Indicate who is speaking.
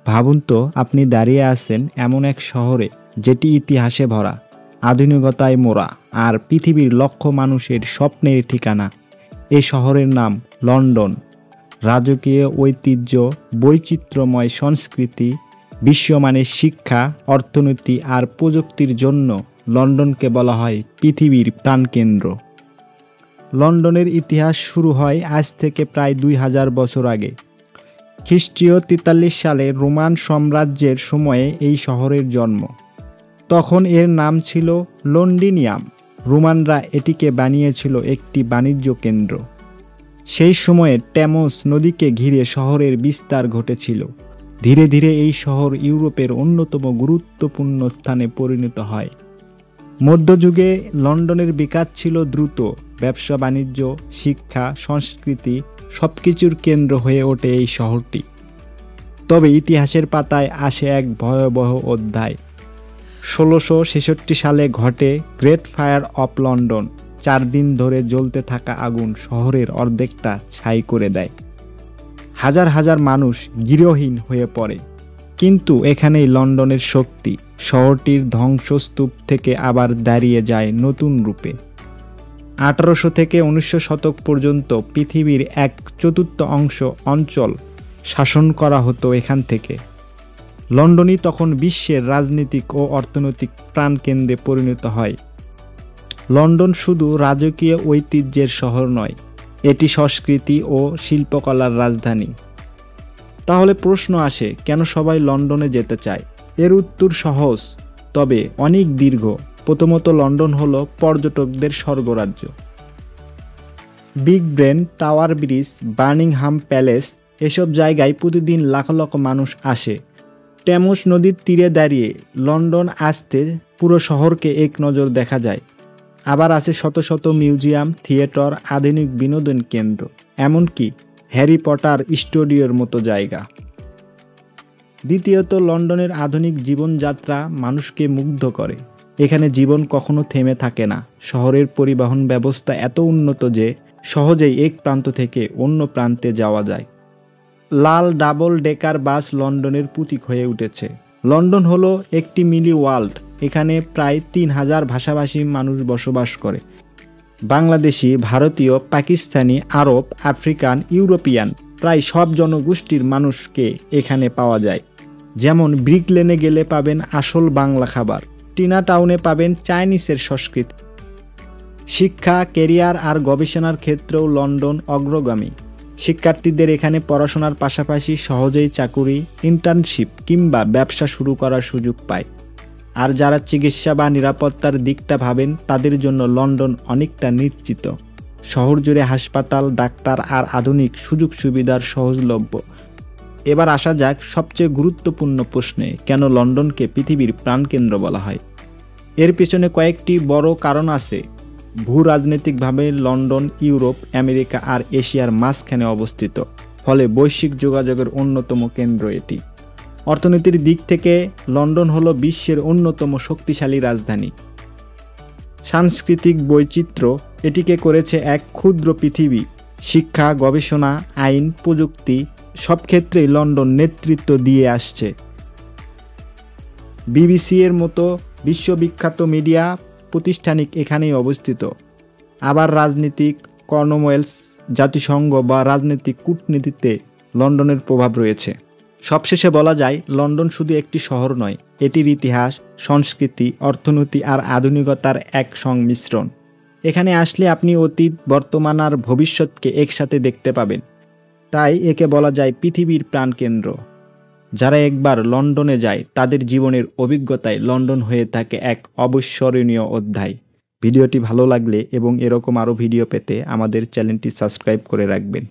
Speaker 1: ভাবুন তো, আপনি দাঁড়িয়ে আছেন এমন এক শহরে যেটি ইতিহাসে ভরা, আধুনিকতায় মোড়া আর পৃথিবীর লক্ষ মানুষের স্বপ্নের ঠিকানা। এই শহরের নাম লন্ডন। রাজকীয় ঐতিহ্য, বৈচিত্র্যময় সংস্কৃতি, বিশ্বমানের শিক্ষা, অর্থনীতি আর প্রযুক্তির জন্য লন্ডনকে বলা হয় পৃথিবীর প্রাণকেন্দ্র। লন্ডনের ইতিহাস শুরু হয় আজ থেকে প্রায় 2000 বছর আগে। খ্রিস্টীয় 43 সালে রোমান সাম্রাজ্যের সময়ে এই শহরের জন্ম। তখন এর নাম ছিল লন্ডিনিয়াম। রোমানরা এটিকে বানিয়েছিল একটি বাণিজ্য কেন্দ্র। সেই সময়ে টেমস নদীকে ঘিরে শহরের বিস্তার ঘটেছিল। ধীরে ধীরে এই শহর ইউরোপের অন্যতম গুরুত্বপূর্ণ স্থানে পরিণত হয়। মধ্যযুগে লন্ডনের বিকাশ ছিল দ্রুত। ব্যবসা বাণিজ্য, শিক্ষা, সংস্কৃতি সবকিছুর কেন্দ্র হয়ে ওঠে এই শহরটি। তবে ইতিহাসের পাতায় আসে এক ভয়াবহ অধ্যায়। 1666 সালে ঘটে গ্রেট ফায়ার অফ লন্ডন। 4 দিন ধরে জ্বলতে থাকা আগুন শহরের অর্ধেকটা ছাই করে দেয়। হাজার হাজার মানুষ গৃহহীন হয়ে পড়ে। কিন্তু এখানেই লন্ডনের শক্তি। শহরটির ধ্বংসস্তূপ থেকে আবার দাঁড়িয়ে যায় নতুন রূপে। 1800 থেকে 1900 শতক পর্যন্ত পৃথিবীর 1/4 অঞ্চল শাসন করা হতো এখান থেকে। লন্ডনই তখন বিশ্বের রাজনৈতিক ও অর্থনৈতিক প্রাণকেন্দ্রে পরিণত হয়। লন্ডন শুধু রাজকীয় ঐতিহ্যের শহর নয়, এটি সংস্কৃতি ও শিল্পকলার রাজধানী। তাহলে প্রশ্ন আসে, কেন সবাই লন্ডনে যেতে চায়? এর উত্তর সহজ, তবে অনেক দীর্ঘ। প্রথমত, লন্ডন হলো পর্যটকদের স্বর্গরাজ্য। Big Ben, Tower Bridge, Birmingham Palace, এসব জায়গায় প্রতিদিন লাখ লাখ মানুষ আসে। টেমস নদীর তীরে দাঁড়িয়ে লন্ডন আসতে পুরো শহরকে এক নজর দেখা যায়। আবার আছে শত শত মিউজিয়াম, থিয়েটার, আধুনিক বিনোদন কেন্দ্র, এমনকি হ্যারি পটার স্টুডিওর মতো জায়গা। দ্বিতীয়ত, লন্ডনের আধুনিক জীবনযাত্রা মানুষকে মুগ্ধ করে। এখানে জীবন কখনো থেমে থাকে না। শহরের পরিবহন ব্যবস্থা এত উন্নত যে সহজেই এক প্রান্ত থেকে অন্য প্রান্তে যাওয়া যায়। লাল ডাবল ডেকার বাস লন্ডনের প্রতীক হয়ে উঠেছে। লন্ডন হলো একটি মিনি ওয়ার্ল্ড। এখানে প্রায় 3000 ভাষাভাষী মানুষ বসবাস করে। বাংলাদেশি, ভারতীয়, পাকিস্তানি, আরব, আফ্রিকান, ইউরোপিয়ান প্রায় সব জনগোষ্ঠীর মানুষকে এখানে পাওয়া যায়। যেমন ব্রিক লেনে গেলে পাবেন আসল বাংলা খাবার, টিনা টাউনে পাবেন চাইনিজের সংস্কৃতি। শিক্ষা, ক্যারিয়ার আর গবেষণার ক্ষেত্রেও লন্ডন অগ্রগামী। শিক্ষার্থীদের এখানে পড়াশোনার পাশাপাশি সহজেই চাকুরি, ইন্টার্নশিপ কিংবা ব্যবসা শুরু করার সুযোগ পায়। আর যারা চিকিৎসা বা নিরাপত্তার দিকটা ভাবেন, তাদের জন্য লন্ডন অনেকটা নিশ্চিত। শহর জুড়ে হাসপাতাল, ডাক্তার আর আধুনিক সুযোগ সুবিধার সহজলভ্য। এবার আসা যাক সবচেয়ে গুরুত্বপূর্ণ প্রশ্নে, কেন লন্ডনকে পৃথিবীর প্রাণকেন্দ্র বলা হয়? এর পেছনে কয়েকটি বড় কারণ আছে। ভূ রাজনৈতিকভাবে লন্ডন ইউরোপ, আমেরিকা আর এশিয়ার মাঝখানে অবস্থিত, ফলে বৈশ্বিক যোগাযোগের অন্যতম কেন্দ্র এটি। অর্থনীতির দিক থেকে লন্ডন হলো বিশ্বের অন্যতম শক্তিশালী রাজধানী। সাংস্কৃতিক বৈচিত্র্য এটিকে করেছে এক ক্ষুদ্র পৃথিবী। শিক্ষা, গবেষণা, আইন, প্রযুক্তি সব ক্ষেত্রেই লন্ডন নেতৃত্ব দিয়ে আসছে। বিবিসি এর মতো বিশ্ববিখ্যাত মিডিয়া প্রতিষ্ঠানিক এখানেই অবস্থিত। আবার রাজনীতিক, কমনওয়েলথ, জাতিসংঘ বা রাজনৈতিক কূটনীতিতে লন্ডনের প্রভাব রয়েছে। সবশেষে বলা যায়, লন্ডন শুধু একটি শহর নয়, এটির ইতিহাস, সংস্কৃতি, অর্থনীতি আর আধুনিকতার এক সংমিশ্রণ। এখানে আসলে আপনি অতীত, বর্তমান আর ভবিষ্যৎকে একসাথে দেখতে পাবেন। তাই একে বলা যায় পৃথিবীর প্রাণকেন্দ্র। যারা একবার লন্ডনে যায়, তাদের জীবনের অভিজ্ঞতায় লন্ডন হয়ে থাকে এক অবিস্মরণীয় অধ্যায়। ভিডিওটি ভালো লাগলে এবং এরকম আরও ভিডিও পেতে আমাদের চ্যানেলটি সাবস্ক্রাইব করে রাখবেন।